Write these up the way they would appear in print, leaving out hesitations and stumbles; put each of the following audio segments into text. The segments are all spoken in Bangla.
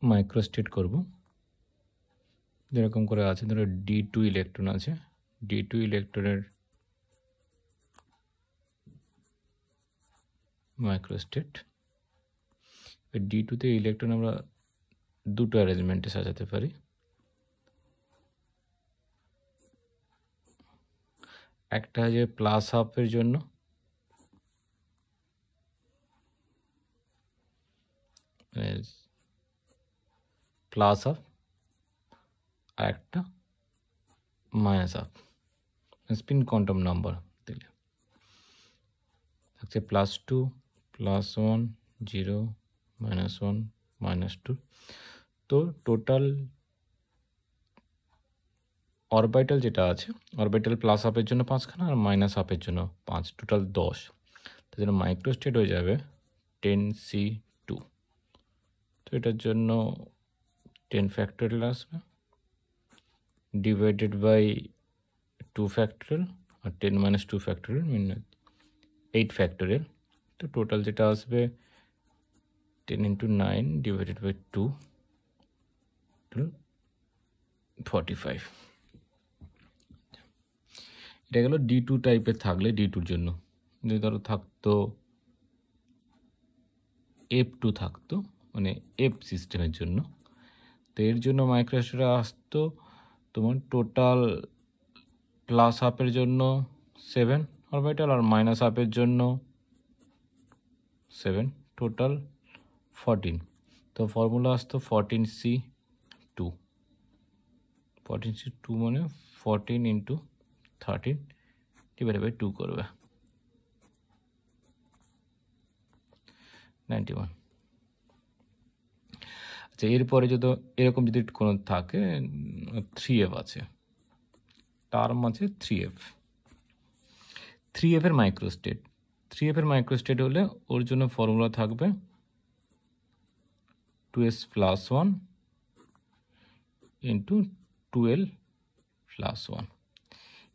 মাইক্রোস্টেট করব। যেরকম করে আছে, ধরো D2 ইলেকট্রন আছে, D2 ইলেকট্রনের মাইক্রোস্টেট। D2 তে ইলেকট্রন আমরা দুটো অ্যারেঞ্জমেন্টে সাজাতে পারি। একটা আছে প্লাস হাফের জন্য, প্লাস হাফ, আর একটা minus half, spin quantum number দিলে থাকছে +2, +1, 0, -1, -2। তো টোটাল অরবিটাল যেটা আছে, অরবিটাল প্লাস হাফের জন্য 5খানা আর মাইনাস হাফের জন্য 5, টোটাল 10। তার জন্য মাইক্রোস্টেট হয়ে যাবে 10C2। তো এটার জন্য 10 ফ্যাক্টোরিয়াল আসবে, ডিভাইডেড বাই 2 ফ্যাক্টোরিয়াল, আর 10 - 2 ফ্যাক্টোরিয়াল মানে 8 ফ্যাক্টোরিয়াল। তো টোটাল যেটা আসবে 10 × 9 ডিভাইডেড বাই 2, 45। এটা গেল D2 টাইপের থাকলে D2-র জন্য। যদি ধরো থাকতো F2 থাকতো, মানে F সিস্টেমের জন্য, তো এর জন্য মাইক্রোস্টেট আসতো তোমার টোটাল প্লাস হাফের জন্য 7 অরবিটাল আর মাইনাস হাফের জন্য 7, টোটাল 14। তো ফর্মুলা আসতো 14C2। 14C2 মানে 14 × 13 ডিভাইডেড বাই 2 করবে, 91। আচ্ছা, এরপরে যদি এরকম যদি কোনো থাকে, 3F আছে, টার্ম আছে 3F। 3F এর মাইক্রোস্টেট, 3F এর মাইক্রোস্টেট হলে ওর জন্য ফর্মুলা থাকবে 2s + 1 × 2l + 1।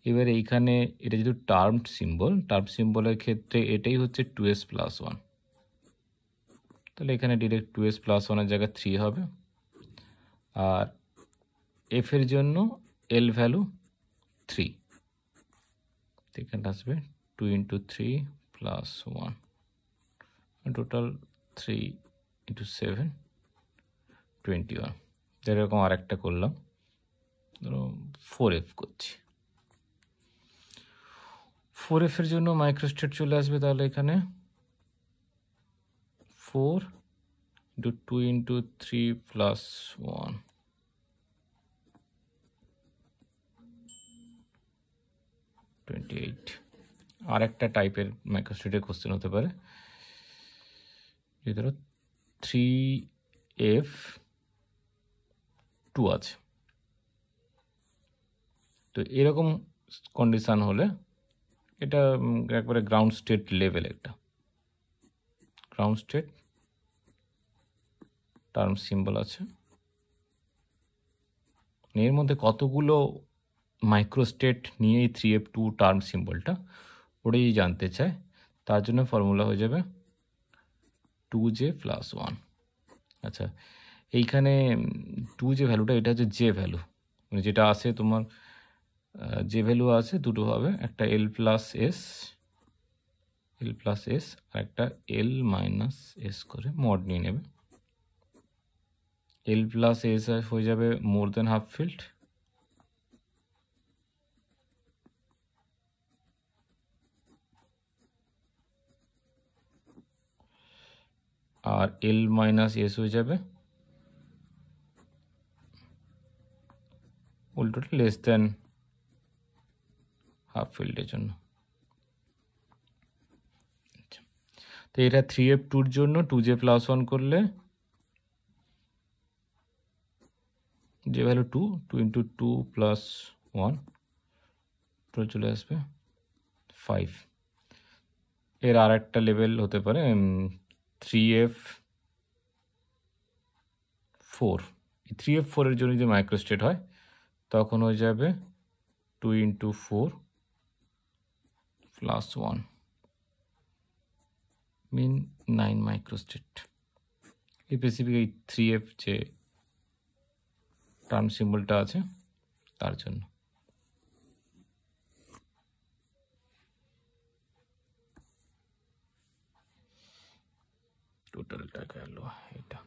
এবার এইখানে এটা যেহেতু টার্মড সিম্বল, টার্ম সিম্বলের ক্ষেত্রে এটাই হচ্ছে 2s + 1। তাহলে এখানে ডিরেক্ট 2s + 1 এর জায়গায় 3 হবে। আর এফ এর জন্য এল ভ্যালু 3, এখানে আসবে 2 × 3 + 1, টোটাল 3 × 7, 21। এরকম আরেকটা করলাম, ধরো 4F করছি। 4F এর জন্য মাইক্রোস্টেট চলে আসবে, তাহলে এখানে 4 × 2 × 3 + 1, আর একটা টাইপের মাইক্রোস্টেটের কোশ্চেন হতে পারে, যে ধরো 3F2 আছে। তো এরকম কন্ডিশন হলে এটা একবারে গ্রাউন্ড স্টেট লেভেল, একটা গ্রাউন্ড স্টেট টার্ম সিম্বল আছে। এর মধ্যে কতগুলো মাইক্রোস্টেট নিয়ে এই 3F2 টার্ম সিম্বলটা ওটাই জানতে চায়। তার জন্য ফর্মুলা হয়ে যাবে 2j + 1। আচ্ছা, এইখানে 2j ভ্যালুটা, এটা হচ্ছে জে ভ্যালু, মানে যেটা আছে তোমার যে ভ্যালু আছে দুটো হবে, একটা L + S আর একটা L - S করে মড নিয়ে নেবে। L + S হয়ে যাবে মোর দেন হাফ ফিল্ড, আর L - S হয়ে যাবে উল্টোটা লেস দেন হাফ ফিল্ডের জন্য। তো এটা 3F2-র জন্য 2j + 1 করলে যে ভ্যালু 2 × 2 + 1 তো চলে আসবে 5। এর আর একটা লেভেল হতে পারে 3F4। 3F4 এর জন্য যদি মাইক্রোস্টেট হয় তখন হয়ে যাবে 2 × 4 + 1 মিন 9 মাইক্রোস্টেট। স্পেসিফিক এই 3f যে টার্ম সিম্বলটা আছে তার জন্য। টোটালটা গেল এটা।